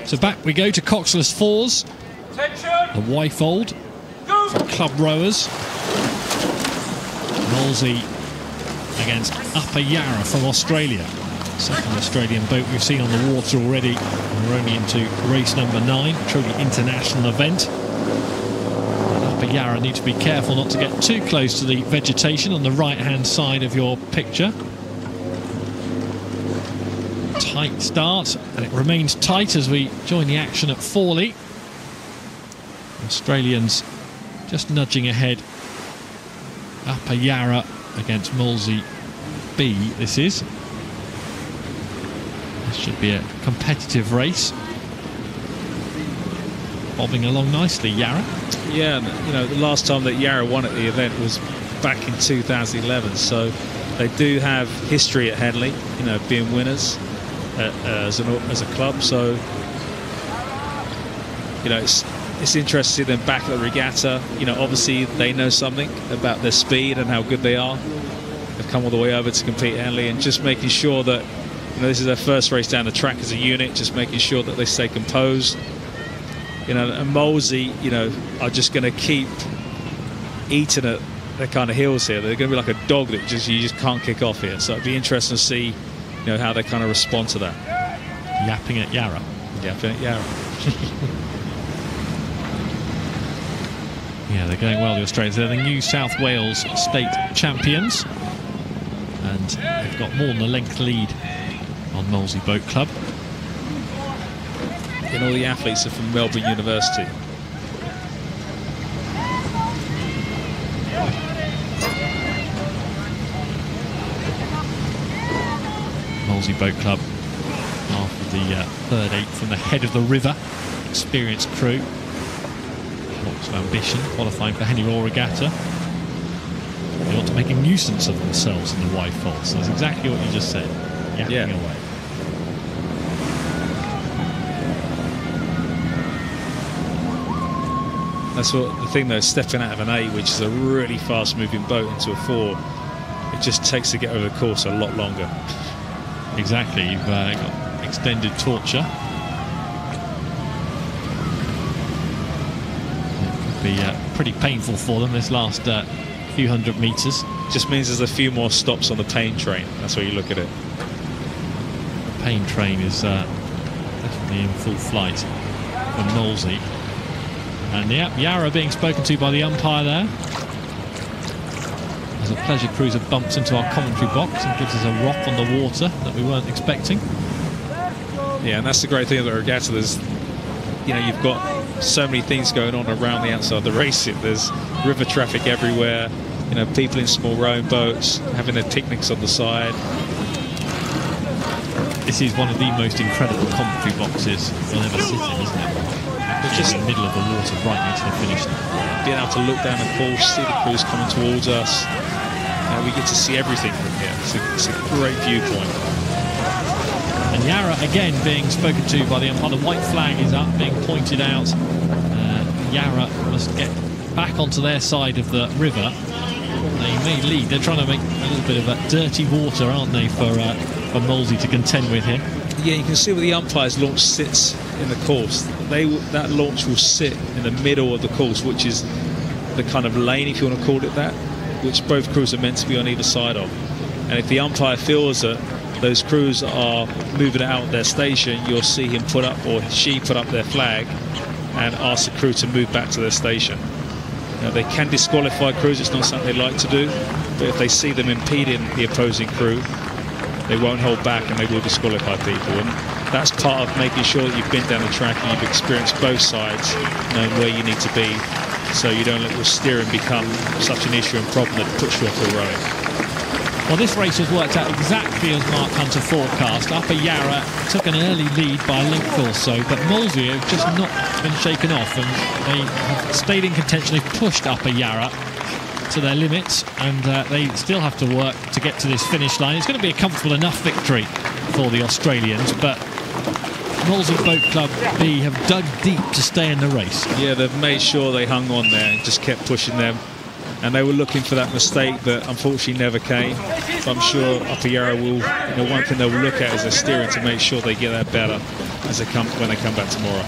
So back we go to Coxless Fours. The Wyfold for club rowers. Molesey against Upper Yarra from Australia. Second Australian boat we've seen on the water already. We're only into race number 9, truly international event. And Upper Yarra need to be careful not to get too close to the vegetation on the right-hand side of your picture. Tight start, and it remains tight as we join the action at Forley. Australians just nudging ahead. Upper Yarra against Molesey B, this is. This should be a competitive race. Bobbing along nicely, Yarra. Yeah, you know, the last time that Yarra won at the event was back in 2011, so they do have history at Henley, you know, being winners as a club. So, you know, it's interesting to see them back at the regatta. You know, obviously they know something about their speed and how good they are. They've come all the way over to compete at Henley, and just making sure that, you know, this is their first race down the track as a unit, just making sure that they stay composed. You know, and Molesey, you know, are just going to keep eating at their kind of heels here. They're going to be like a dog that you just can't kick off here. So it'd be interesting to see, you know, how they kind of respond to that. Yapping at Yarra. Yapping at Yarra. Yeah, they're going well, the Australians. They're the New South Wales state champions. And they've got more than a length lead on Molesey Boat Club. And all the athletes are from Melbourne University. Molesey Boat Club after the third 8 from the head of the river. Experienced crew. Lots of ambition, qualifying for Henley Royal Regatta. They want to make a nuisance of themselves in the Wyfold. So that's exactly what you just said. Yapping away. That's what the thing though, stepping out of an 8, which is a really fast moving boat, into a 4, it just takes to get over the course a lot longer. Exactly, you've got extended torture. It could be pretty painful for them this last few hundred metres. Just means there's a few more stops on the pain train. That's where you look at it. The pain train is definitely in full flight for Molesey. And Yarra being spoken to by the umpire there. As a pleasure cruiser bumps into our commentary box and gives us a rock on the water that we weren't expecting. Yeah, and that's the great thing about the regatta. There's, you know, you've got so many things going on around the outside of the racing. There's river traffic everywhere. You know, people in small rowing boats having their picnics on the side. This is one of the most incredible commentary boxes you'll ever sit in, isn't it? Just in the middle of the water, right next to the finish line. Being able to look down the course, see the crews coming towards us. We get to see everything from here. It's a great viewpoint. And Yarra again being spoken to by the umpire. The white flag is up, being pointed out. Yarra must get back onto their side of the river. They may lead. They're trying to make a little bit of dirty water, aren't they, for Molesey to contend with here. Yeah, you can see where the umpire's launch sits in the course. That launch will sit in the middle of the course, which is the kind of lane, if you want to call it that, which both crews are meant to be on either side of. And if the umpire feels that those crews are moving out of their station, you'll see him put up, or she put up their flag and ask the crew to move back to their station. Now, they can disqualify crews, it's not something they like to do, but if they see them impeding the opposing crew, they won't hold back and they will disqualify people. And that's part of making sure that you've been down the track and you've experienced both sides, knowing where you need to be, so you don't let your steering become such an issue and problem that puts you off the rowing. Well, this race has worked out exactly as Mark Hunter forecast. Upper Yarra took an early lead by a length or so, but Molesey have just not been shaken off, and they have stayed in contention. They've pushed Upper Yarra to their limits, and they still have to work to get to this finish line. It's going to be a comfortable enough victory for the Australians, but Molesey Boat Club B have dug deep to stay in the race. Yeah, they've made sure they hung on there and just kept pushing them, and they were looking for that mistake that unfortunately never came. But I'm sure Upper Yarra will, you know, one thing they'll look at is their steering to make sure they get that better. as when they come back tomorrow.